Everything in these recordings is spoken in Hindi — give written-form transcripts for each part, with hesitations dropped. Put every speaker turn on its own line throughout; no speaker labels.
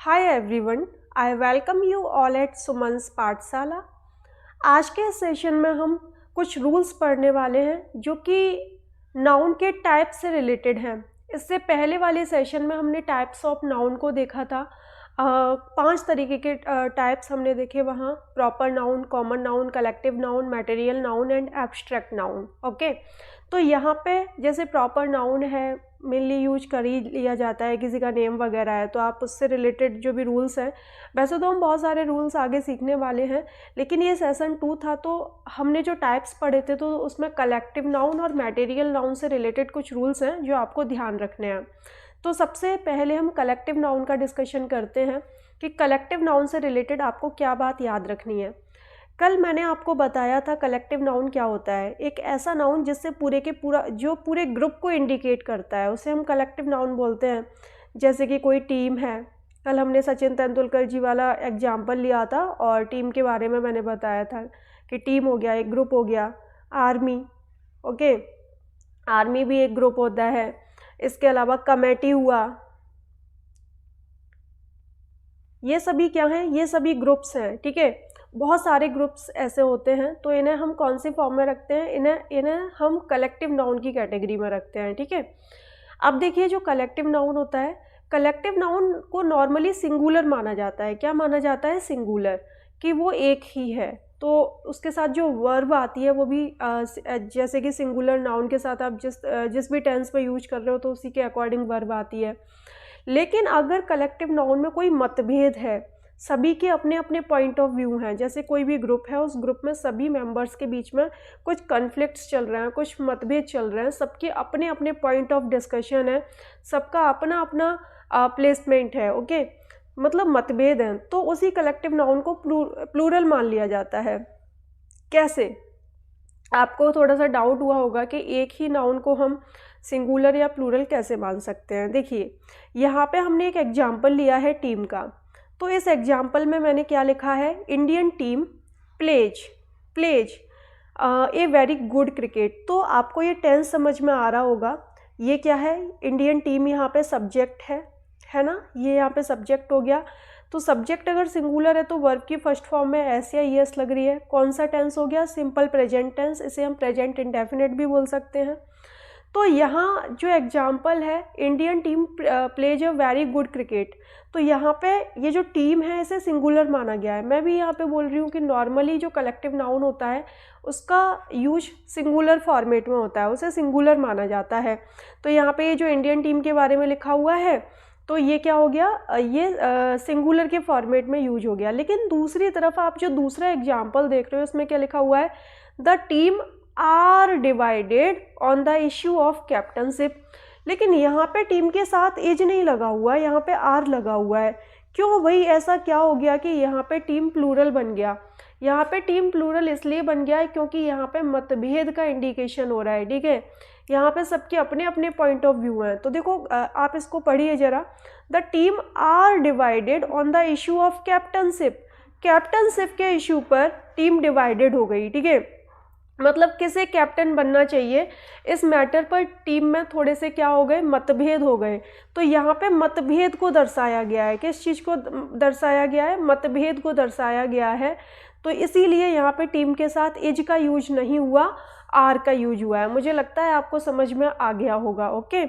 Hi everyone, I welcome you all at Suman's Pathshala. आज के सेशन में हम कुछ रूल्स पढ़ने वाले हैं जो कि नाउन के टाइप से रिलेटेड हैं। इससे पहले वाले सेशन में हमने टाइप्स ऑफ नाउन को देखा था। 5 तरीके के टाइप्स हमने देखे वहाँ: proper noun, common noun, collective noun, material noun and abstract noun. Okay, तो यहाँ पे जैसे प्रॉपर नाउन है, मेनली यूज कर ही लिया जाता है, किसी का नेम वगैरह है तो आप उससे रिलेटेड जो भी रूल्स हैं, वैसे तो हम बहुत सारे रूल्स आगे सीखने वाले हैं, लेकिन ये सेशन 2 था तो हमने जो टाइप्स पढ़े थे तो उसमें कलेक्टिव नाउन और मटेरियल नाउन से रिलेटेड कुछ रूल्स हैं जो आपको ध्यान रखने हैं। तो सबसे पहले हम कलेक्टिव नाउन का डिस्कशन करते हैं कि कलेक्टिव नाउन से रिलेटेड आपको क्या बात याद रखनी है। कल मैंने आपको बताया था कलेक्टिव नाउन क्या होता है। एक ऐसा नाउन जिससे पूरे ग्रुप को इंडिकेट करता है उसे हम कलेक्टिव नाउन बोलते हैं। जैसे कि कोई टीम है, कल हमने सचिन तेंदुलकर जी वाला एग्जाम्पल लिया था और टीम के बारे में मैंने बताया था कि टीम हो गया, एक ग्रुप हो गया। आर्मी, ओके, आर्मी भी एक ग्रुप होता है। इसके अलावा कमेटी हुआ, ये सभी क्या हैं? ये सभी ग्रुप्स हैं। ठीक है, बहुत सारे ग्रुप्स ऐसे होते हैं, तो इन्हें हम कौन सी फॉर्म में रखते हैं? इन्हें हम कलेक्टिव नाउन की कैटेगरी में रखते हैं। ठीक है, अब देखिए जो कलेक्टिव नाउन होता है, कलेक्टिव नाउन को नॉर्मली सिंगुलर माना जाता है। क्या माना जाता है? सिंगुलर, कि वो एक ही है। तो उसके साथ जो वर्ब आती है वो भी जैसे कि सिंगुलर नाउन के साथ आप जिस भी टेंस में यूज कर रहे हो तो उसी के अकॉर्डिंग वर्ब आती है। लेकिन अगर कलेक्टिव नाउन में कोई मतभेद है, सभी के अपने अपने पॉइंट ऑफ व्यू हैं, जैसे कोई भी ग्रुप है, उस ग्रुप में सभी मेंबर्स के बीच में कुछ कॉन्फ्लिक्ट्स चल रहे हैं, कुछ मतभेद चल रहे हैं, सबके अपने अपने पॉइंट ऑफ डिस्कशन है, सबका अपना अपना प्लेसमेंट है, ओके, मतलब मतभेद हैं, तो उसी कलेक्टिव नाउन को प्लूरल मान लिया जाता है। कैसे? आपको थोड़ा सा डाउट हुआ होगा कि एक ही नाउन को हम सिंगुलर या प्लूरल कैसे मान सकते हैं। देखिए, यहाँ पे हमने एक एग्जाम्पल लिया है टीम का, तो इस एग्जाम्पल में मैंने क्या लिखा है? Indian team plays a very good cricket. तो आपको ये टेंस समझ में आ रहा होगा। ये क्या है? इंडियन टीम यहाँ पे सब्जेक्ट है ना, ये यहाँ पे सब्जेक्ट हो गया। तो सब्जेक्ट अगर सिंगुलर है तो वर्ब की फर्स्ट फॉर्म में एस या ईएस लग रही है। कौन सा टेंस हो गया? सिंपल प्रेजेंट टेंस, इसे हम प्रेजेंट इंडेफिनिट भी बोल सकते हैं। तो यहाँ जो एग्जाम्पल है, Indian team plays a very good cricket, तो यहाँ पे ये जो टीम है इसे सिंगुलर माना गया है। मैं भी यहाँ पे बोल रही हूँ कि नॉर्मली जो कलेक्टिव नाउन होता है उसका यूज सिंगुलर फॉर्मेट में होता है, उसे सिंगुलर माना जाता है। तो यहाँ पे ये जो इंडियन टीम के बारे में लिखा हुआ है तो ये क्या हो गया? ये सिंगुलर के फॉर्मेट में यूज हो गया। लेकिन दूसरी तरफ आप जो दूसरा एग्जाम्पल देख रहे हो उसमें क्या लिखा हुआ है? The team are divided on the issue of captainship. लेकिन यहाँ पे टीम के साथ एज नहीं लगा हुआ है, यहाँ पे आर लगा हुआ है। क्यों? वही ऐसा क्या हो गया कि यहाँ पे टीम प्लूरल बन गया? यहाँ पे टीम प्लूरल इसलिए बन गया है क्योंकि यहाँ पे मतभेद का इंडिकेशन हो रहा है। ठीक है, यहाँ पे सबके अपने अपने पॉइंट ऑफ व्यू हैं। तो देखो, आप इसको पढ़िए जरा। The team are divided on the issue of captainship. Captainship के इशू पर टीम डिवाइडेड हो गई। ठीक है, मतलब किसे कैप्टन बनना चाहिए, इस मैटर पर टीम में थोड़े से क्या हो गए? मतभेद हो गए। तो यहाँ पे मतभेद को दर्शाया गया है। किस चीज़ को दर्शाया गया है? मतभेद को दर्शाया गया है। तो इसीलिए यहाँ पे टीम के साथ एज का यूज नहीं हुआ, आर का यूज हुआ है। मुझे लगता है आपको समझ में आ गया होगा। ओके,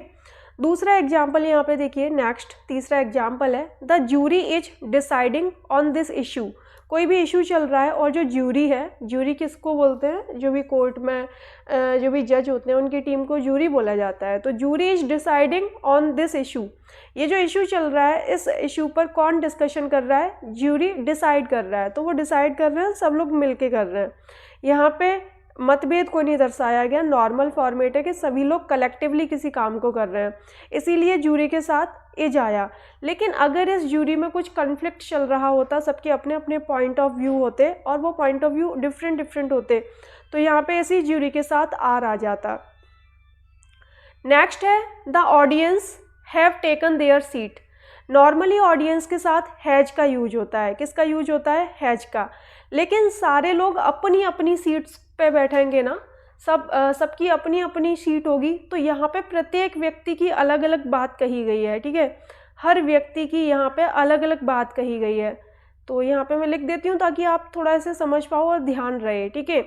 दूसरा एग्जाम्पल यहाँ पे देखिए, नेक्स्ट तीसरा एग्जाम्पल है, the jury is deciding on this issue. कोई भी इशू चल रहा है और जो ज्यूरी है, ज्यूरी किसको बोलते हैं? जो भी कोर्ट में जो भी जज होते हैं उनकी टीम को ज्यूरी बोला जाता है। तो jury is deciding on this issue. ये जो इशू चल रहा है, इस इशू पर कौन डिस्कशन कर रहा है? ज्यूरी डिसाइड कर रहा है। तो वो डिसाइड कर रहे हैं, सब लोग मिलके कर रहे हैं। यहाँ पे मतभेद को नहीं दर्शाया गया, नॉर्मल फॉर्मेट है कि सभी लोग कलेक्टिवली किसी काम को कर रहे हैं, इसीलिए ज्यूरी के साथ एज आया। लेकिन अगर इस ज्यूरी में कुछ कन्फ्लिक्ट चल रहा होता, सबके अपने अपने पॉइंट ऑफ व्यू होते और वो पॉइंट ऑफ व्यू डिफरेंट होते, तो यहाँ पे इसी ज्यूरी के साथ आर आ जाता। नेक्स्ट है, the audience have taken there seat. Normally audience के साथ हैज का यूज होता है। किसका यूज होता है? हैज का। लेकिन सारे लोग अपनी अपनी सीट्स पे बैठेंगे ना, सबकी अपनी अपनी सीट होगी, तो यहाँ पे प्रत्येक व्यक्ति की अलग अलग बात कही गई है। ठीक है, हर व्यक्ति की यहाँ पे अलग अलग बात कही गई है, तो यहाँ पे मैं लिख देती हूँ ताकि आप थोड़ा ऐसे समझ पाओ और ध्यान रहे, ठीक है।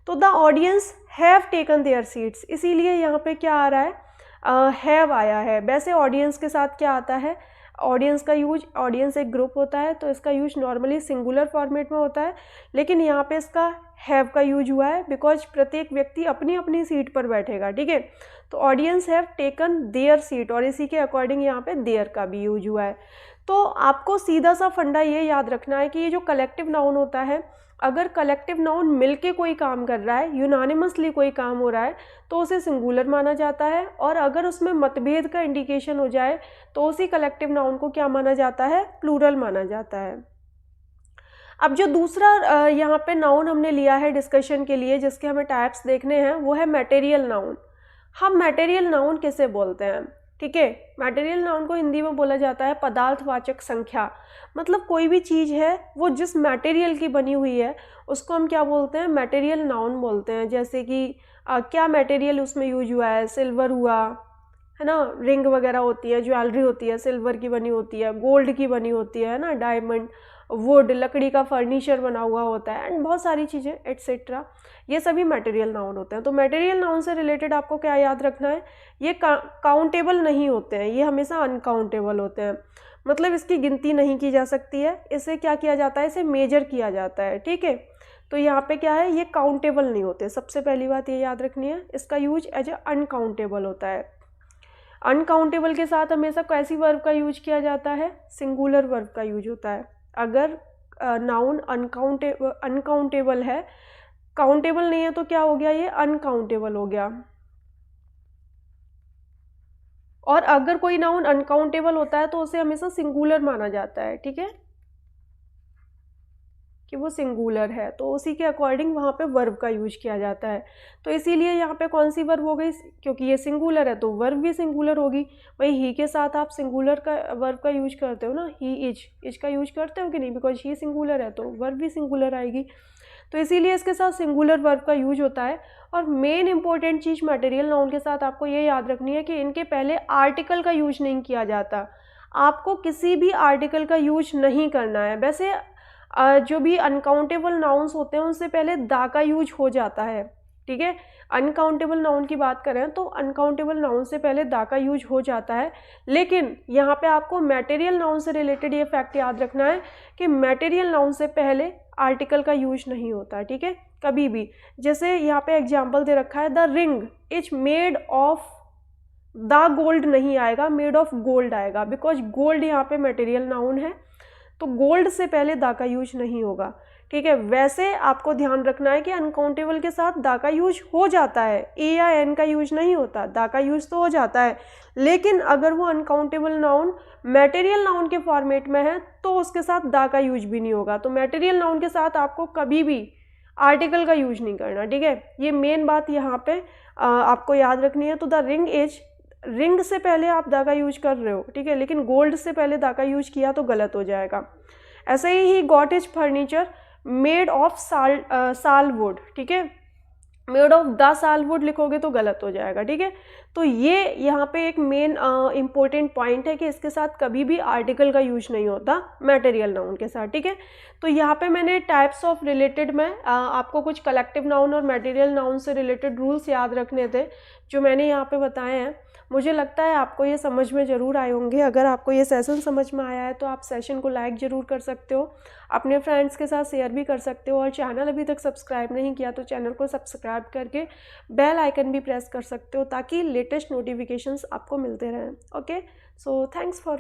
तो the audience have taken there seats, इसीलिए यहाँ पे क्या आ रहा है, हैव आया है। वैसे ऑडियंस के साथ क्या आता है, ऑडियंस का यूज, ऑडियंस एक ग्रुप होता है तो इसका यूज नॉर्मली सिंगुलर फॉर्मेट में होता है, लेकिन यहाँ पे इसका हैव का यूज हुआ है बिकॉज प्रत्येक व्यक्ति अपनी अपनी सीट पर बैठेगा, ठीक है। तो audience have taken there seat, और इसी के अकॉर्डिंग यहाँ पे देयर का भी यूज हुआ है। तो आपको सीधा सा फंडा ये याद रखना है कि ये जो कलेक्टिव नाउन होता है, अगर कलेक्टिव नाउन मिलके कोई काम कर रहा है, यूनानिमसली कोई काम हो रहा है, तो उसे सिंगुलर माना जाता है, और अगर उसमें मतभेद का इंडिकेशन हो जाए तो उसी कलेक्टिव नाउन को क्या माना जाता है, प्लूरल माना जाता है। अब जो दूसरा यहाँ पे नाउन हमने लिया है डिस्कशन के लिए, जिसके हमें टाइप्स देखने हैं, वो है मटेरियल नाउन। हम मटेरियल नाउन किसे बोलते हैं, ठीक है। मटेरियल नाउन को हिंदी में बोला जाता है पदार्थवाचक संख्या। मतलब कोई भी चीज़ है वो जिस मटेरियल की बनी हुई है उसको हम क्या बोलते हैं, मटेरियल नाउन बोलते हैं। जैसे कि क्या मटेरियल उसमें यूज हुआ है, सिल्वर हुआ है ना, रिंग वगैरह होती है, ज्वेलरी होती है, सिल्वर की बनी होती है, गोल्ड की बनी होती है ना, डायमंड, वुड, लकड़ी का फर्नीचर बना हुआ होता है, एंड बहुत सारी चीज़ें एट्सेट्रा, ये सभी मटेरियल नाउन होते हैं। तो मटेरियल नाउन से रिलेटेड आपको क्या याद रखना है, ये काउंटेबल नहीं होते हैं, ये हमेशा अनकाउंटेबल होते हैं। मतलब इसकी गिनती नहीं की जा सकती है, इसे क्या किया जाता है, इसे मेजर किया जाता है, ठीक है। तो यहाँ पे क्या है, ये काउंटेबल नहीं होते, सबसे पहली बात ये याद रखनी है। इसका यूज एज ए अनकाउंटेबल होता है। अनकाउंटेबल के साथ हमेशा कैसी वर्ब का यूज किया जाता है, सिंगुलर वर्ब का यूज होता है। अगर नाउन अनकाउंटेबल है, काउंटेबल नहीं है, तो क्या हो गया, ये अनकाउंटेबल हो गया। और अगर कोई नाउन अनकाउंटेबल होता है तो उसे हमेशा सिंगुलर माना जाता है, ठीक है, कि वो सिंगुलर है, तो उसी के अकॉर्डिंग वहाँ पे वर्ब का यूज किया जाता है। तो इसीलिए यहाँ पे कौन सी वर्ब हो गई, क्योंकि ये सिंगुलर है तो वर्ब भी सिंगुलर होगी। वही ही के साथ आप सिंगुलर का वर्ब का यूज करते हो ना, ही इज का यूज करते हो कि नहीं, बिकॉज ही सिंगुलर है तो वर्ब भी सिंगुलर आएगी। तो इसीलिए इसके साथ सिंगुलर वर्ब का यूज होता है। और मेन इंपॉर्टेंट चीज़ मटेरियल नाउन के साथ आपको ये याद रखनी है कि इनके पहले आर्टिकल का यूज नहीं किया जाता। आपको किसी भी आर्टिकल का यूज नहीं करना है। वैसे जो भी अनकाउंटेबल नाउन्स होते हैं उनसे पहले दा का यूज हो जाता है, ठीक है। अनकाउंटेबल नाउन की बात करें तो अनकाउंटेबल नाउन से पहले दा का यूज हो जाता है, लेकिन यहाँ पे आपको मटेरियल नाउन से रिलेटेड ये फैक्ट याद रखना है कि मटेरियल नाउन से पहले आर्टिकल का यूज नहीं होता, ठीक है, कभी भी। जैसे यहाँ पे एग्जाम्पल दे रखा है, the ring is made of, the gold नहीं आएगा, मेड ऑफ गोल्ड आएगा, बिकॉज गोल्ड यहाँ पे मटेरियल नाउन है, तो गोल्ड से पहले दा का यूज नहीं होगा, ठीक है। वैसे आपको ध्यान रखना है कि अनकाउंटेबल के साथ दा का यूज हो जाता है, ए या एन का यूज नहीं होता, दा का यूज तो हो जाता है। लेकिन अगर वो अनकाउंटेबल नाउन मटेरियल नाउन के फॉर्मेट में है तो उसके साथ दा का यूज भी नहीं होगा। तो मटेरियल नाउन के साथ आपको कभी भी आर्टिकल का यूज नहीं करना, ठीक है। ये मेन बात यहाँ पे आपको याद रखनी है। तो द रिंग इज, रिंग से पहले आप दा का यूज कर रहे हो, ठीक है, लेकिन गोल्ड से पहले दा का यूज किया तो गलत हो जाएगा। ऐसे ही got is furniture made of sal wood, ठीक है, मेड ऑफ द सालवुड लिखोगे तो गलत हो जाएगा, ठीक है। तो ये यहाँ पे एक मेन इंपॉर्टेंट पॉइंट है कि इसके साथ कभी भी आर्टिकल का यूज नहीं होता मटेरियल नाउन के साथ, ठीक है। तो यहाँ पे मैंने टाइप्स ऑफ रिलेटेड में आपको कुछ कलेक्टिव नाउन और मटेरियल नाउन से रिलेटेड रूल्स याद रखने थे जो मैंने यहाँ पे बताए हैं। मुझे लगता है आपको ये समझ में ज़रूर आए होंगे। अगर आपको ये सेशन समझ में आया है तो आप सेशन को लाइक ज़रूर कर सकते हो, अपने फ्रेंड्स के साथ शेयर भी कर सकते हो, और चैनल अभी तक सब्सक्राइब नहीं किया तो चैनल को सब्सक्राइब करके बेल आइकन भी प्रेस कर सकते हो ताकि लेटेस्ट नोटिफिकेशंस आपको मिलते रहें। Okay, so thanks for